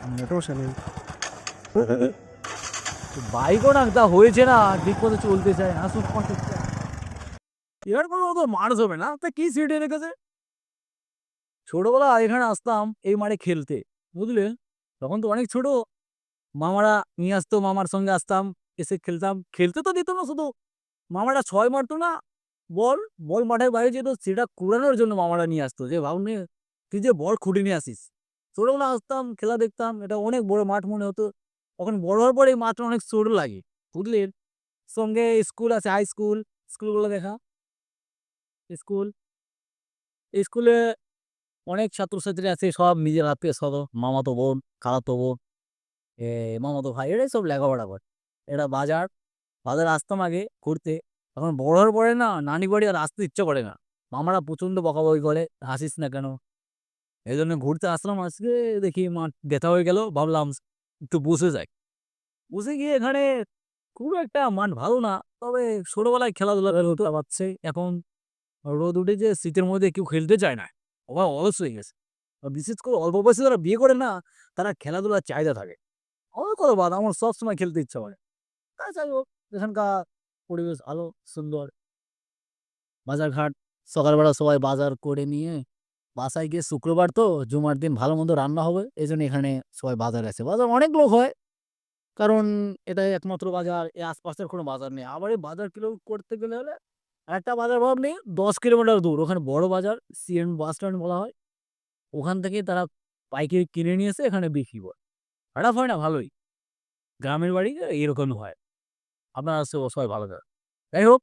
সমস্যা নেই। বাইকও না তা হয়েছে না, ঠিক মতো চলতে চায় না, সুটপাট করছে। এর কোনো তো মানুষ হবে না, তা কি সিটে রেখেছে? ছোটবেলা এখানে আসতাম এই মাঠে খেলতে, বুঝলে? তখন তো অনেক ছোট। মামারা নিয়ে আসতো, মামার সঙ্গে আসতাম, এসে খেলতাম। খেলতে তো দিত না শুধু, মামারা ৬ মারতো না, বল, বল মাঠের বাইরে যেত, সেটা কুড়ানোর জন্য মামারা নিয়ে আসতো। যে ভাবনি তুই যে বল খুঁটে নিয়ে আসিস। ছোটবেলা আসতাম, খেলা দেখতাম, এটা অনেক বড় মাঠ মনে হতো। এখন বড় হওয়ার পরে এই মাঠটা অনেক ছোট লাগে, বুঝলেন? সঙ্গে স্কুল আছে, হাই স্কুল, স্কুলগুলো দেখা। স্কুল, স্কুলে অনেক ছাত্রছাত্রী আছে, সব নিজের আত্মীয়-স্বজন, মামাতো বোন, খালাতো বোন, মামাতো ভাই, এরাই সব লেখাপড়া করে। এটা বাজার, বাজারে আসতাম আগে ঘুরতে। এখন বড় হওয়ার পরে না নানি বাড়ি আর আসতে ইচ্ছা করে না। মামারা প্রচন্ড বকাবকি করে, "আসিস না কেন?" এজন্য ঘুরতে আসলাম আজকে। দেখি মাঠ দেখা হয়ে গেল, ভাবলাম একটু বসে যাই। বসে গিয়ে এখানে খুব একটা মাঠ ভালো না। তবে ছোটবেলায় খেলাধুলা হতো পাচ্ছে। এখন রোদ উঠেছে, শীতের মধ্যে কেউ খেলতে চায় না। সবাই অলস হয়ে গেছে। আর বিশেষ করে অল্প বয়সে যারা বিয়ে করে না, তারা খেলাধুলার চাহিদা থাকে। আমার কথা বাদ, আমার সবসময় খেলতে ইচ্ছা করে। যাই হোক, এখানকার পরিবেশ ভালো, সুন্দর। বাজারঘাট, সকালবেলা সবাই বাজার করে নিয়ে বাসায় গিয়ে, শুক্রবার তো, জুমার দিন ভালো-মন্দ রান্না হবে। এজন্য এখানে সবাই বাজারে আসে। বাজার অনেক লোক হয়। কারণ এটাই একমাত্র বাজার। এর আশপাশের কোনো বাজার নেই। আবার এই বাজার কিলো করতে গেলে হলে আরেকটা বাজার ভাবনি ১০ কিলোমিটার দূর। ওখানে বড় বাজার, সিএন বাস স্ট্যান্ড বলা হয়। ওখান থেকে তারা পাইকারি কিনে নিয়ে এসে এখানে বিক্রি করে। খারাপ হয় না, ভালোই। গ্রামের বাড়ি এরকমই হয়। আপনার সবাই ভালো থাকবেন। যাই হোক